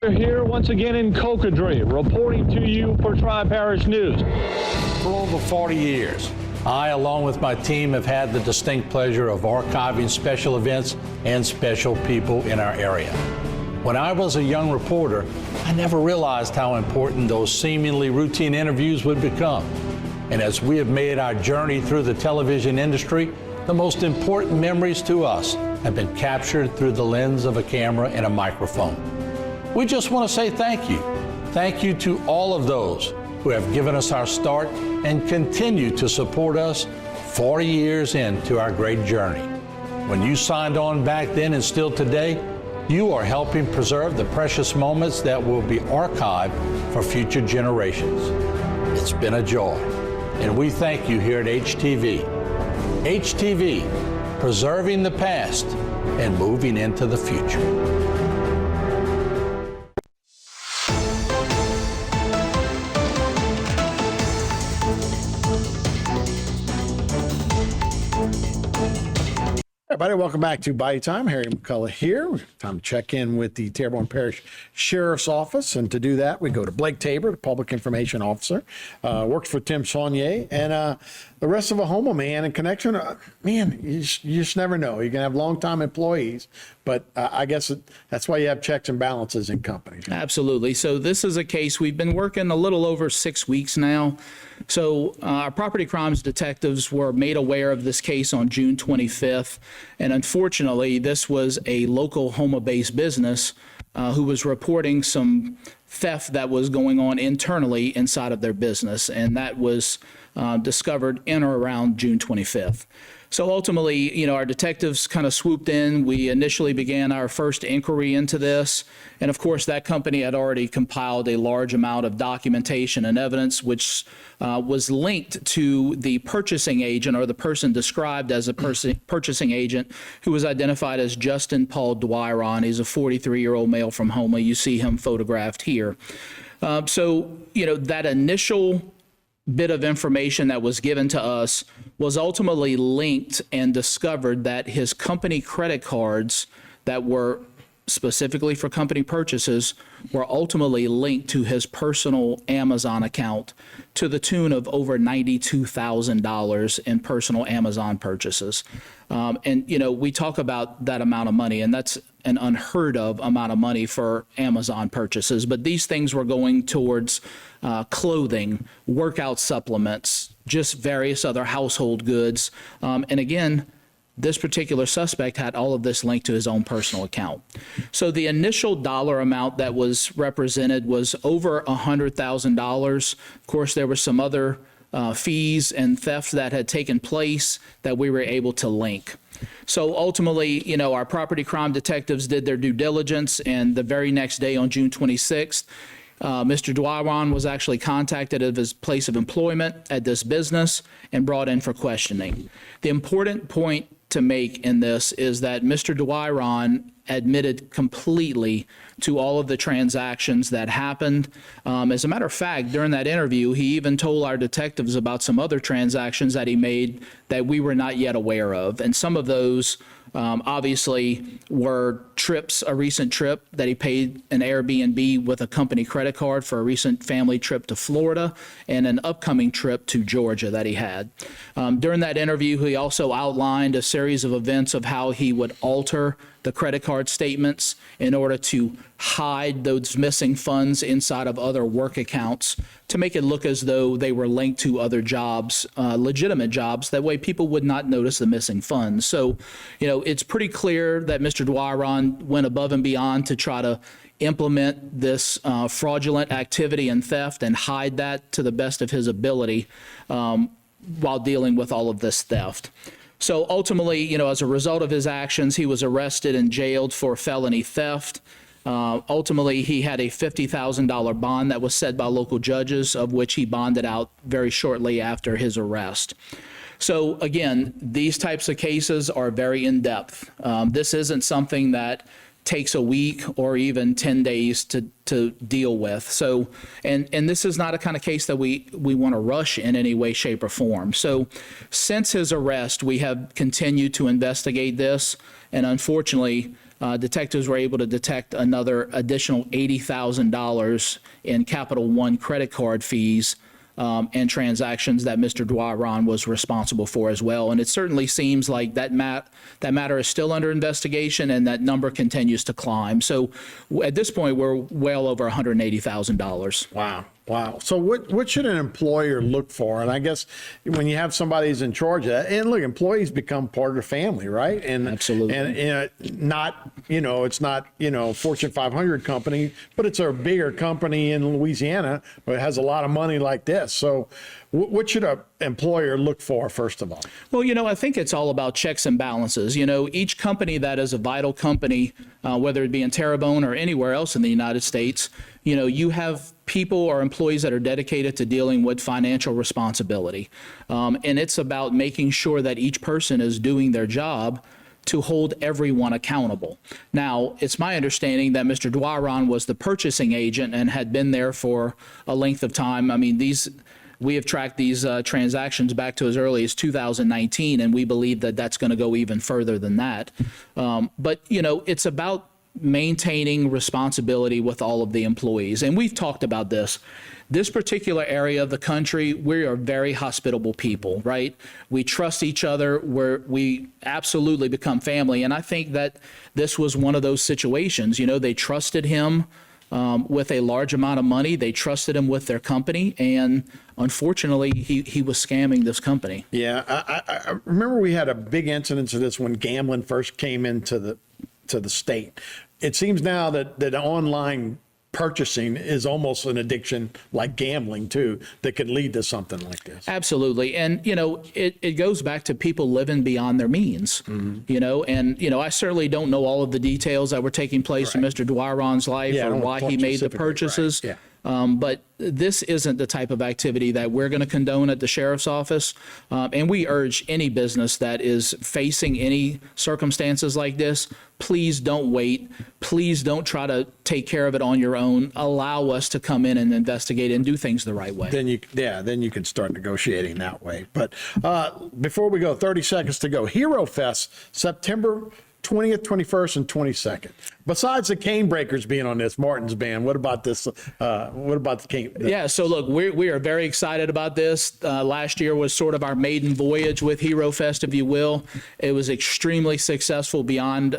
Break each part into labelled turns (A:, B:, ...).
A: We're here once again in Cocodrie, reporting to you for Tri-Parish News.
B: For over 40 years, I, along with my team, have had the distinct pleasure of archiving special events and special people in our area. When I was a young reporter, I never realized how important those seemingly routine interviews would become. And as we have made our journey through the television industry, the most important memories to us have been captured through the lens of a camera and a microphone. We just want to say thank you. Thank you to all of those who have given us our start and continue to support us 40 years into our great journey. When you signed on back then and still today, you are helping preserve the precious moments that will be archived for future generations. It's been a joy, and we thank you here at HTV. HTV, preserving the past and moving into the future.
C: Everybody, welcome back to Bayou Time. Harry McCullough here. Time to check in with the Terrebonne Parish Sheriff's Office. And to do that, we go to Blake Tabor, the Public Information Officer. Works for Tim Saunier. And the rest of a Houma, man, in connection, man, you just never know. You can have longtime employees, but I guess that's why you have checks and balances in companies. Right?
D: Absolutely. So this is a case we've been working a little over 6 weeks now. So our property crimes detectives were made aware of this case on June 25th. And unfortunately, this was a local Houma-based business who was reporting some theft that was going on internally inside of their business. And that was discovered in or around June 25th. So ultimately, our detectives kind of swooped in. We initially began our first inquiry into this. And of course, that company had already compiled a large amount of documentation and evidence, which was linked to the purchasing agent, or the person described as a purchasing agent, who was identified as Justin Paul Dwyron. He's a 43-year-old male from Houma. You see him photographed here. That initial bit of information that was given to us was ultimately linked and discovered that his company credit cards that were specifically for company purchases were ultimately linked to his personal Amazon account to the tune of over $92,000 in personal Amazon purchases. We talk about that amount of money, and that's an unheard of amount of money for Amazon purchases. But these things were going towards clothing, workout supplements, just various other household goods. And again, this particular suspect had all of this linked to his own personal account. So the initial dollar amount that was represented was over $100,000. Of course, there were some other fees and theft that had taken place that we were able to link. So ultimately, our property crime detectives did their due diligence, and the very next day on June 26th, Mr. Dwyron was actually contacted at his place of employment at this business and brought in for questioning. The important point to make in this is that Mr. Dwyron admitted completely to all of the transactions that happened. As a matter of fact, during that interview, he even told our detectives about some other transactions that he made that we were not yet aware of. And some of those obviously were trips, a recent trip that he paid an Airbnb with a company credit card for a recent family trip to Florida, and an upcoming trip to Georgia that he had. During that interview, he also outlined a series of events of how he would alter the credit card statements in order to hide those missing funds inside of other work accounts to make it look as though they were linked to other jobs, legitimate jobs. That way people would not notice the missing funds. So, it's pretty clear that Mr. Dwyron went above and beyond to try to implement this fraudulent activity and theft and hide that to the best of his ability while dealing with all of this theft. So ultimately, as a result of his actions, he was arrested and jailed for felony theft. Ultimately, he had a $50,000 bond that was set by local judges, of which he bonded out very shortly after his arrest. So again, these types of cases are very in-depth. This isn't something that takes a week or even 10 days to deal with. So, and this is not a kind of case that we want to rush in any way, shape, or form. So since his arrest, we have continued to investigate this, and unfortunately, detectives were able to detect another additional $80,000 in Capital One credit card fees and transactions that Mr. Dwaron was responsible for as well. And it certainly seems like that matter is still under investigation, and that number continues to climb. So at this point, we're well over $180,000.
C: Wow. Wow. So what should an employer look for? And I guess when you have somebody who's in charge of that, and look, employees become part of the family, right? And
D: Absolutely.
C: And not, it's not, Fortune 500 company, but it's a bigger company in Louisiana that has a lot of money like this. So what should an employer look for, first of all?
D: Well, I think it's all about checks and balances. Each company that is a vital company, whether it be in Terrebonne or anywhere else in the United States, you have people or employees that are dedicated to dealing with financial responsibility. And it's about making sure that each person is doing their job to hold everyone accountable. Now, it's my understanding that Mr. Dwaron was the purchasing agent and had been there for a length of time. I mean, we have tracked these transactions back to as early as 2019, and we believe that that's going to go even further than that. But, it's about maintaining responsibility with all of the employees. And we've talked about this. This particular area of the country, we are very hospitable people, right? We trust each other. We absolutely become family. And I think that this was one of those situations. They trusted him with a large amount of money. They trusted him with their company. And unfortunately, he was scamming this company.
C: Yeah. I remember we had a big incident of this when gambling first came into the state. It seems now that online purchasing is almost an addiction like gambling too, that could lead to something like this.
D: Absolutely. And, it goes back to people living beyond their means, and, I certainly don't know all of the details that were taking place in Mr. Dwaron's life or why he made the purchases.
C: Right. Yeah.
D: But this isn't the type of activity that we're going to condone at the sheriff's office. And we urge any business that is facing any circumstances like this, please don't wait. Please don't try to take care of it on your own. Allow us to come in and investigate and do things the right way.
C: Then you can start negotiating that way. But before we go, 30 seconds to go. Hero Fest, September 20th, 21st, and 22nd. Besides the Cane Breakers being on this, Martin's band, what about this? What about the Cane?
D: Yeah, so look, we are very excited about this. Last year was sort of our maiden voyage with Hero Fest, if you will. It was extremely successful beyond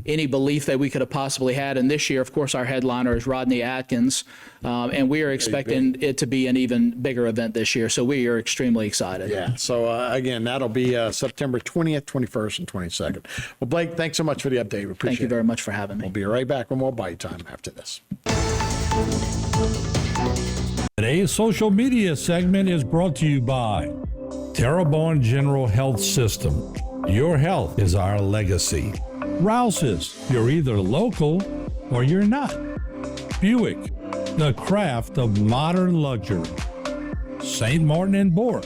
D: any belief that we could have possibly had. And this year, of course, our headliner is Rodney Atkins, and we are expecting it to be an even bigger event this year. So we are extremely excited.
C: Yeah. So again, that'll be September 20th, 21st, and 22nd. Well, Blake, thanks so much for the update. We appreciate it.
D: Thank you very much for having me.
C: We'll be right back with more Bayou Time after this.
E: Today's social media segment is brought to you by Terrebonne General Health System. Your health is our legacy. Rouse's, you're either local or you're not. Buick, the craft of modern luxury. St. Martin and Bourke,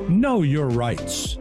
E: know your rights.